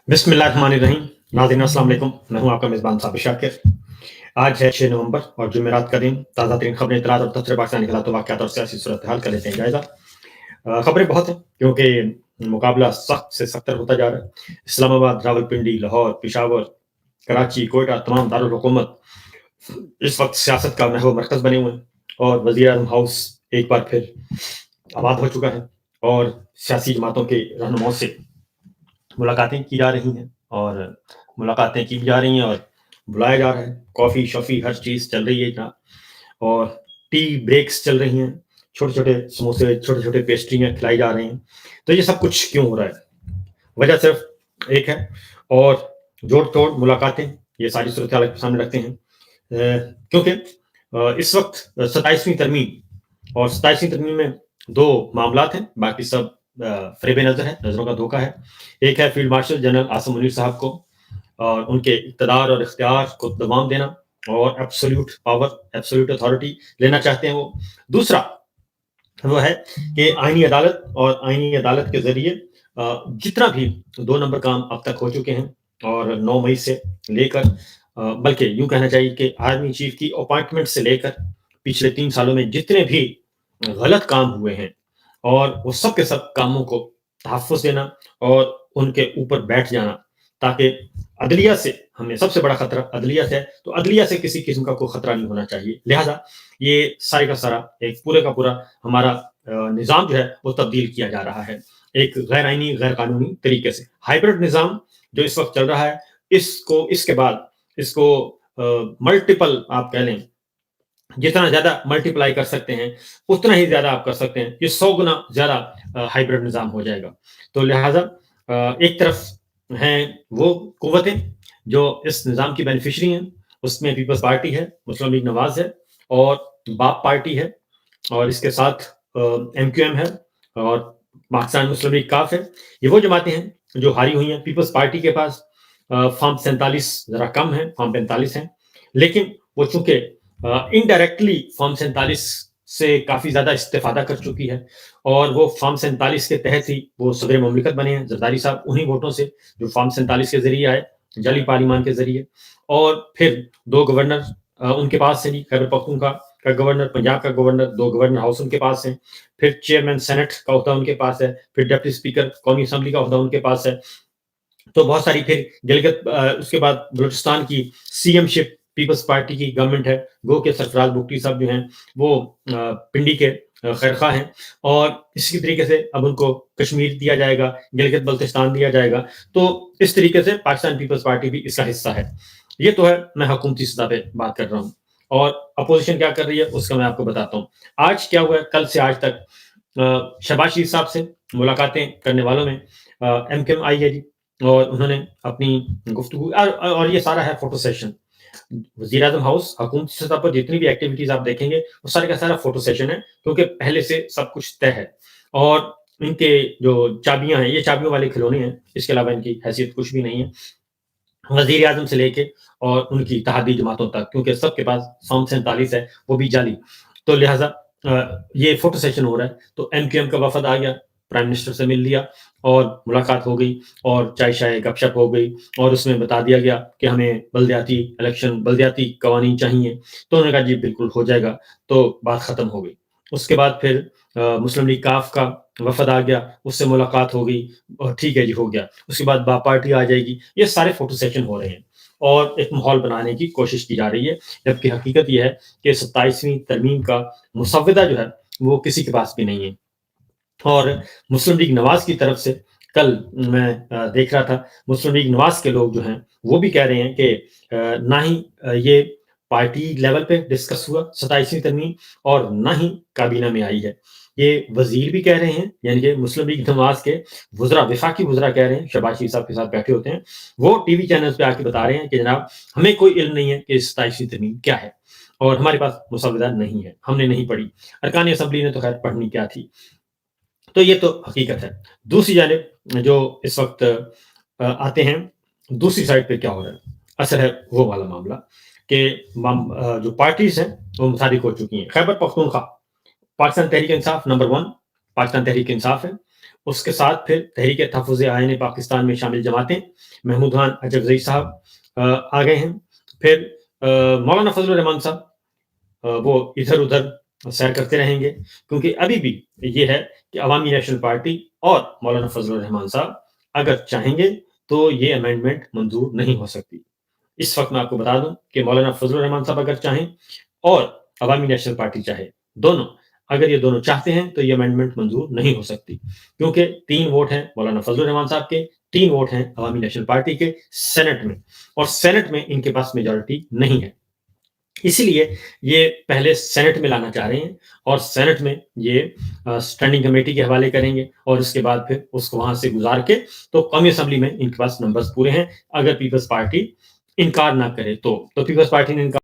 बिस्मिल्लाह रहमान रहीम। नाज़रीन अस्सलाम वालेकुम। मैं हूं आपका मेज़बान साबिर शाकिर। आज है 6 नवंबर और जुमेरात का दिन। ताज़ा तरीन खबरें, इत्तलात और तबसरे पाकिस्तानी हालात वाक़यात और सियासी सूरत हाल का लेते हैं जायज़ा। खबरें बहुत हैं क्योंकि मुकाबला सख्त से सख्तर होता जा रहा है। इस्लामाबाद, रावलपिंडी, लाहौर, पेशावर, कराची, कोयटा तमाम दारुल हुकूमत इस वक्त सियासत का महव मरकज़ बने हुए हैं और वज़ीर-ए-आज़म हाउस एक बार फिर आबाद हो चुका है और सियासी जमातों के रहनुमाओं से मुलाकातें की जा रही हैं और मुलाकातें की जा रही हैं और बुलाया जा रहा है। कॉफ़ी-शॉफ़ी हर चीज़ चल रही है जनाब और टी ब्रेक्स चल रही हैं। छोटे-छोटे समोसे, छोटे-छोटे पेस्ट्रियाँ खिलाई जा रही हैं। तो ये सब कुछ क्यों हो रहा है? वजह सिर्फ़ एक है और जोड़-तोड़ मुलाकातें ये सारी सूरत-ए-हाल आपके सामने रखते हैं। क्योंकि इस वक़्त 27वीं तरमीम और 27वीं तरमीम में 2 मामलात हैं, बाकी सब फ़रेब-ए-नज़र है, नज़रों का धोखा है। एक है field marshal general Asim Munir साहब को और उनके इक़्तिदार और इख्तियार को दबाम देना और एब्सोल्यूट पावर, एब्सोल्यूट अथॉरिटी लेना चाहते हैं वो। दूसरा वो है कि आईनी अदालत और आईनी अदालत के ज़रिए जितना भी 2 नंबर काम अब तक हो चुके हैं और 9 मई से लेकर बल्कि यूँ कहना चाहिए कि आर्मी चीफ की अपॉइंटमेंट से लेकर पिछले 3 सालों में जितने भी गलत काम हुए हैं और वो सब के सब कामों को तहफ़्फ़ुज़ देना और उनके ऊपर बैठ जाना ताकि अदलिया से हमें सबसे बड़ा खतरा अदलिया से है, तो अदलिया से किसी किस्म का कोई खतरा नहीं होना चाहिए। लिहाज़ा ये सारे का सारा एक पूरे का पूरा हमारा निज़ाम जो है वो तब्दील किया जा रहा है। एक गैर आईनी, गैर कानूनी तरीके से। हाइब्रिड निज़ाम जो इस वक़्त चल रहा है, इसको इसके बाद इसको मल्टीपल आप कह लें, जितना ज़्यादा मल्टीप्लाई कर सकते हैं, उतना ही ज़्यादा आप कर सकते हैं। ये 100 गुना ज़्यादा हाइब्रिड निज़ाम हो जाएगा। तो लिहाज़ा एक तरफ हैं वो कुव्वतें जो इस निज़ाम की बेनिफिशियरी हैं, उसमें पीपल्स पार्टी है, मुस्लिम लीग नवाज़ है और बाप पार्टी है और इसके साथ एमक्यूएम है और पाकिस्तान मुस्लिम लीग काफ है। ये वो जमातें हैं जो हारी हुई हैं। पीपल्स पार्टी के पास फॉर्म 47 ज़रा कम है, फॉर्म 45 है, लेकिन वो चूँकि इनडायरेक्टली फॉर्म 47 से काफ़ी ज़्यादा इस्तेफ़ादा कर चुकी है और वो फॉर्म 47 के तहत ही वो सदर ममलिकत बने हैं। ज़रदारी साहब उन्हीं वोटों से जो फॉर्म 47 के ज़रिए आए, जाली पार्लिमान के ज़रिए और फिर 2 गवर्नर उनके पास से जी, खैबर पख्तूनख्वा का गवर्नर, पंजाब का गवर्नर, 2 गवर्नर हाउस उनके पास हैं, फिर चेयरमैन सेनेट का ओहदा उनके पास है, फिर डिप्टी स्पीकर कौमी असेंबली का ओहदा उनके पास है। तो बहुत सारी फिर डेलीगेट उसके बाद बलूचिस्तान की सीएमशिप पीपल्स पार्टी की गवर्नमेंट है। गो के सरफराज बुगटी साहब जो हैं वो पिंडी के खैरखा हैं और इसी तरीके से अब उनको कश्मीर दिया जाएगा, गिलगित बल्तिस्तान दिया जाएगा। तो इस तरीके से पाकिस्तान पीपल्स पार्टी भी इसका हिस्सा है। ये तो है, मैं हुकूमती सतह पे बात कर रहा हूँ और अपोज़िशन क्या कर रही है उसका मैं आपको बताता हूँ। आज क्या हुआ है, कल से आज तक शहबाज शरीफ साहब से मुलाकातें करने वालों में एमक्यूएम आई है जी और उन्होंने अपनी गुफ्तगू और ये सारा है फोटो सेशन। वज़ीर-ए-आज़म हाउस हुकूमती सतह पर जितनी भी एक्टिविटीज़ आप देखेंगे, वो सारे का सारा फोटो सेशन है क्योंकि पहले से सब कुछ तय है और इनके जो चाबियाँ हैं, ये चाबियों वाले खिलौने हैं, इसके अलावा इनकी हैसियत कुछ भी नहीं है। वज़ीर-ए-आज़म से लेके और उनकी इत्तेहादी जमातों तक क्योंकि सबके पास फॉर्म 47 है, वो भी जाली। तो लिहाज़ा ये फोटो सेशन हो रहा है, तो एमक्यूएम का वफ़द आ गया, प्राइम मिनिस्टर से मिल लिया और मुलाकात हो गई और चाय-शाय, गपशप हो गई और उसमें बता दिया गया कि हमें बल्दियाती इलेक्शन, बल्दियाती कवानीन चाहिए। तो उन्होंने कहा जी बिल्कुल हो जाएगा, तो बात ख़त्म हो गई। उसके बाद फिर मुस्लिम लीग काफ का वफ़द आ गया, उससे मुलाकात हो गई और ठीक है जी हो गया। उसके बाद बाप पार्टी आ जाएगी, ये सारे फोटो सेशन हो रहे हैं और एक माहौल बनाने की कोशिश की जा रही है, जबकि हकीकत ये है कि 27वीं तरमीम का मुसव्वदा जो है, वो किसी के पास भी नहीं है। और मुस्लिम लीग नवाज़ की तरफ से कल मैं देख रहा था, मुस्लिम लीग नवाज़ के लोग जो हैं, वो भी कह रहे हैं कि ना ही ये पार्टी लेवल पे डिस्कस हुआ 27वीं तरमीम और ना ही काबीना में आई है। ये वज़ीर भी कह रहे हैं, यानी कि मुस्लिम लीग नवाज़ के वुज़रा, वफ़ाकी वुज़रा कह रहे हैं, शहबाज शरीफ साहब के साथ बैठे होते हैं, वो टीवी चैनल्स पे आके बता रहे हैं कि जनाब हमें कोई इल्म नहीं है कि 27वीं तरमीम क्या है और हमारे पास मुसव्वदा नहीं है, हमने नहीं पढ़ी। अरकान असेंबली ने तो खैर पढ़नी क्या थी। तो ये तो हकीकत है। दूसरी जानिब जो इस वक़्त आते हैं, दूसरी साइड पे क्या हो रहा है? असल है वो वाला मामला कि जो पार्टीज़ हैं, वो मुतारिक हो चुकी हैं। खैबर पख्तूनख्वा, पाकिस्तान तहरीक इंसाफ नंबर 1 पाकिस्तान तहरीक इंसाफ है اس کے ساتھ پھر تحریک تحفظ آئین پاکستان میں شامل جماعتیں، محمود خان اجغزئی صاحب آ گئے ہیں، پھر مولانا فضل الرحمان صاحب وہ ادھر ادھر سیر کرتے رہیں گے، کیونکہ ابھی بھی یہ ہے کہ عوامی نیشنل پارٹی اور مولانا فضل الرحمان صاحب اگر چاہیں گے تو یہ امینڈمنٹ منظور نہیں ہو سکتی۔ اس وقت میں آپ کو بتا دوں کہ مولانا فضل الرحمان صاحب اگر چاہیں اور عوامی نیشنل پارٹی چاہے، دونوں اگر یہ دونوں چاہتے ہیں تو یہ امینڈمنٹ منظور نہیں ہو سکتی، کیونکہ 3 ووٹ ہیں مولانا فضل الرحمان صاحب کے، 3 ووٹ ہیں عوامی نیشنل پارٹی کے سینٹ میں، اور سینٹ میں ان کے پاس میجورٹی نہیں ہے۔ اسی لیے یہ پہلے سینٹ میں لانا چاہ رہے ہیں، اور سینٹ میں یہ اسٹینڈنگ کمیٹی کے حوالے کریں گے، اور اس کے بعد پھر اس کو وہاں سے گزار کے تو قومی اسمبلی میں ان کے پاس نمبرز پورے ہیں۔ اگر پیپلز پارٹی انکار نہ کرے تو پیپلز پارٹی نے انکار